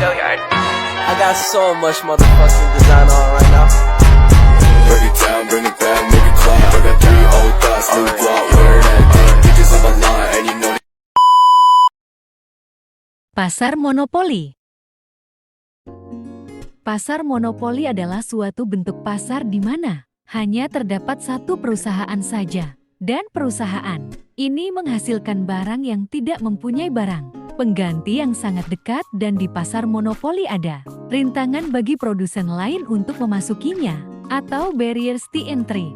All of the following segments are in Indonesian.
I got so much motherfucking design on right now. Break it down, bring it back, make it clap. I got 3 old thoughts, new block, where that dick. Bitches on my line, and you know. Pasar monopoli. Pasar monopoli adalah suatu bentuk pasar di mana hanya terdapat satu perusahaan saja, dan perusahaan ini menghasilkan barang yang tidak mempunyai barang pengganti yang sangat dekat, dan di pasar monopoli ada rintangan bagi produsen lain untuk memasukinya, atau barriers to entry.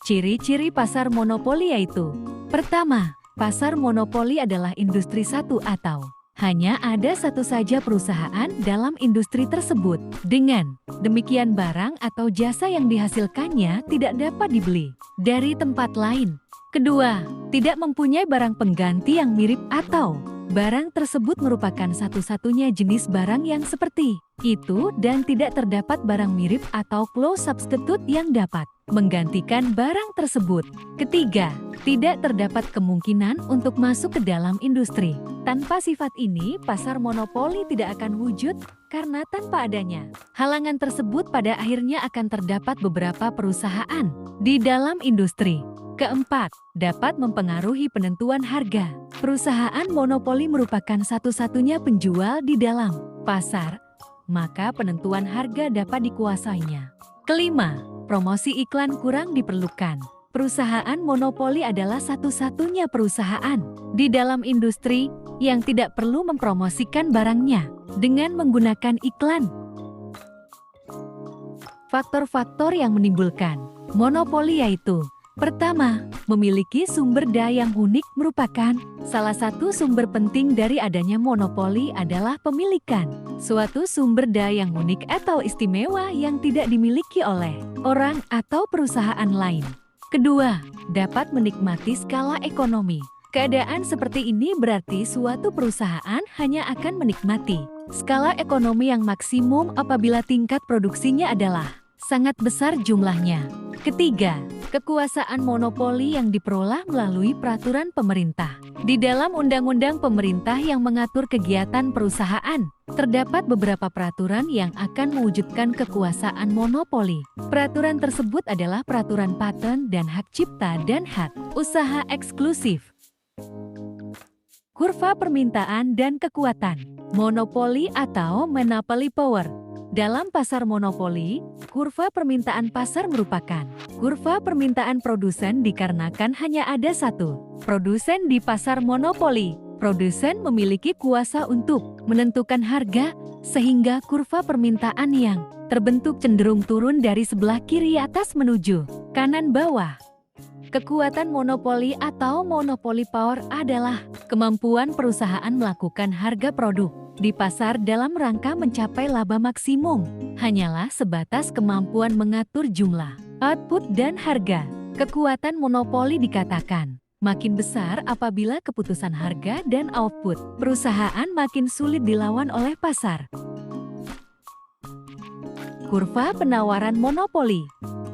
Ciri-ciri pasar monopoli yaitu: pertama, pasar monopoli adalah industri satu atau hanya ada satu saja perusahaan dalam industri tersebut. Dengan demikian barang atau jasa yang dihasilkannya tidak dapat dibeli dari tempat lain. Kedua, tidak mempunyai barang pengganti yang mirip atau barang tersebut merupakan satu-satunya jenis barang yang seperti itu dan tidak terdapat barang mirip atau close substitute yang dapat menggantikan barang tersebut. Ketiga, tidak terdapat kemungkinan untuk masuk ke dalam industri. Tanpa sifat ini, pasar monopoli tidak akan wujud karena tanpa adanya halangan tersebut pada akhirnya akan terdapat beberapa perusahaan di dalam industri. Keempat, dapat mempengaruhi penentuan harga. Perusahaan monopoli merupakan satu-satunya penjual di dalam pasar, maka penentuan harga dapat dikuasainya. Kelima, promosi iklan kurang diperlukan. Perusahaan monopoli adalah satu-satunya perusahaan di dalam industri yang tidak perlu mempromosikan barangnya dengan menggunakan iklan. Faktor-faktor yang menimbulkan monopoli yaitu: pertama, memiliki sumber daya yang unik. Merupakan salah satu sumber penting dari adanya monopoli adalah pemilikan suatu sumber daya yang unik atau istimewa yang tidak dimiliki oleh orang atau perusahaan lain. Kedua, dapat menikmati skala ekonomi. Keadaan seperti ini berarti suatu perusahaan hanya akan menikmati skala ekonomi yang maksimum apabila tingkat produksinya adalah sangat besar jumlahnya. Ketiga, kekuasaan monopoli yang diperoleh melalui peraturan pemerintah. Di dalam undang-undang pemerintah yang mengatur kegiatan perusahaan, terdapat beberapa peraturan yang akan mewujudkan kekuasaan monopoli. Peraturan tersebut adalah peraturan paten dan hak cipta dan hak usaha eksklusif. Kurva permintaan dan kekuatan monopoli atau monopoly power. Dalam pasar monopoli, kurva permintaan pasar merupakan kurva permintaan produsen dikarenakan hanya ada satu produsen di pasar monopoli. Produsen memiliki kuasa untuk menentukan harga, sehingga kurva permintaan yang terbentuk cenderung turun dari sebelah kiri atas menuju kanan bawah. Kekuatan monopoli atau monopoly power adalah kemampuan perusahaan melakukan harga produk di pasar dalam rangka mencapai laba maksimum. Hanyalah sebatas kemampuan mengatur jumlah, output, dan harga. Kekuatan monopoli dikatakan makin besar apabila keputusan harga dan output perusahaan makin sulit dilawan oleh pasar. Kurva penawaran monopoli.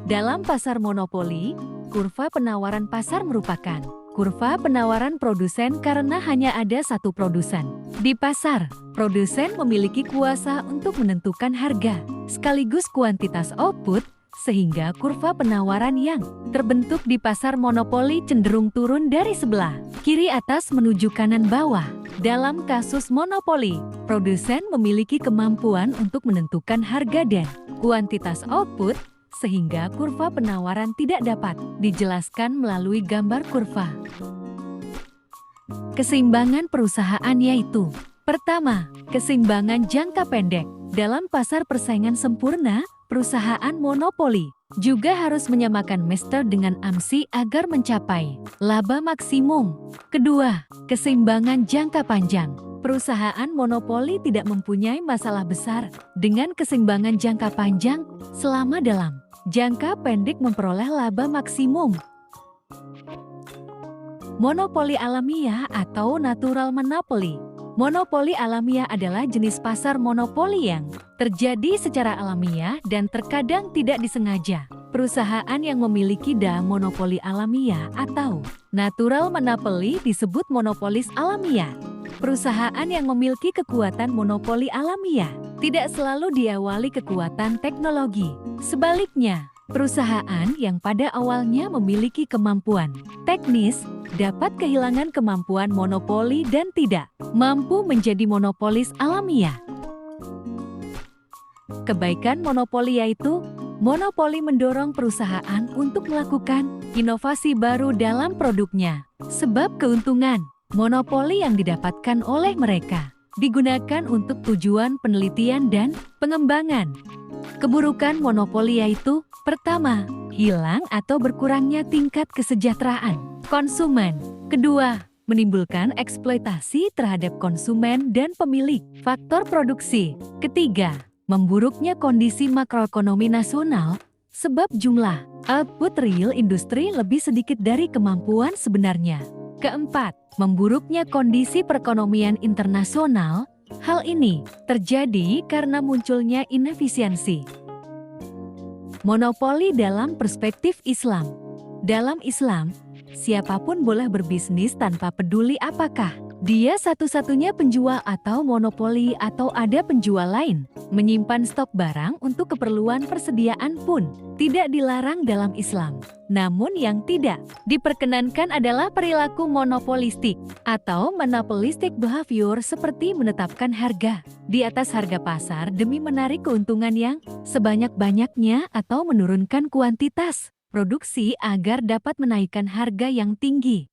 Dalam pasar monopoli, kurva penawaran pasar merupakan kurva penawaran produsen karena hanya ada satu produsen. Di pasar, produsen memiliki kuasa untuk menentukan harga, sekaligus kuantitas output, sehingga kurva penawaran yang terbentuk di pasar monopoli cenderung turun dari sebelah kiri atas menuju kanan bawah. Dalam kasus monopoli, produsen memiliki kemampuan untuk menentukan harga dan kuantitas output, sehingga kurva penawaran tidak dapat dijelaskan melalui gambar kurva. Keseimbangan perusahaan yaitu: pertama, keseimbangan jangka pendek. Dalam pasar persaingan sempurna, perusahaan monopoli juga harus menyamakan master dengan AMSI agar mencapai laba maksimum. Kedua, keseimbangan jangka panjang. Perusahaan monopoli tidak mempunyai masalah besar dengan keseimbangan jangka panjang selama dalam jangka pendek memperoleh laba maksimum. Monopoli alamiah atau natural monopoly. Monopoli alamiah adalah jenis pasar monopoli yang terjadi secara alamiah dan terkadang tidak disengaja. Perusahaan yang memiliki monopoli alamiah atau natural monopoly disebut monopolis alamiah. Perusahaan yang memiliki kekuatan monopoli alamiah tidak selalu diawali kekuatan teknologi. Sebaliknya, perusahaan yang pada awalnya memiliki kemampuan teknis dapat kehilangan kemampuan monopoli dan tidak mampu menjadi monopolis alamiah. Kebaikan monopoli yaitu monopoli mendorong perusahaan untuk melakukan inovasi baru dalam produknya. Sebab keuntungan monopoli yang didapatkan oleh mereka digunakan untuk tujuan penelitian dan pengembangan. Keburukan monopoli yaitu pertama, hilang atau berkurangnya tingkat kesejahteraan konsumen. Kedua, menimbulkan eksploitasi terhadap konsumen dan pemilik faktor produksi. Ketiga, memburuknya kondisi makroekonomi nasional sebab jumlah output real industri lebih sedikit dari kemampuan sebenarnya. Keempat, memburuknya kondisi perekonomian internasional. Hal ini terjadi karena munculnya inefisiensi. Monopoli dalam perspektif Islam. Dalam Islam, siapapun boleh berbisnis tanpa peduli apakah dia satu-satunya penjual atau monopoli atau ada penjual lain. Menyimpan stok barang untuk keperluan persediaan pun tidak dilarang dalam Islam. Namun yang tidak diperkenankan adalah perilaku monopolistik atau monopolistic behavior seperti menetapkan harga di atas harga pasar demi menarik keuntungan yang sebanyak-banyaknya atau menurunkan kuantitas produksi agar dapat menaikkan harga yang tinggi.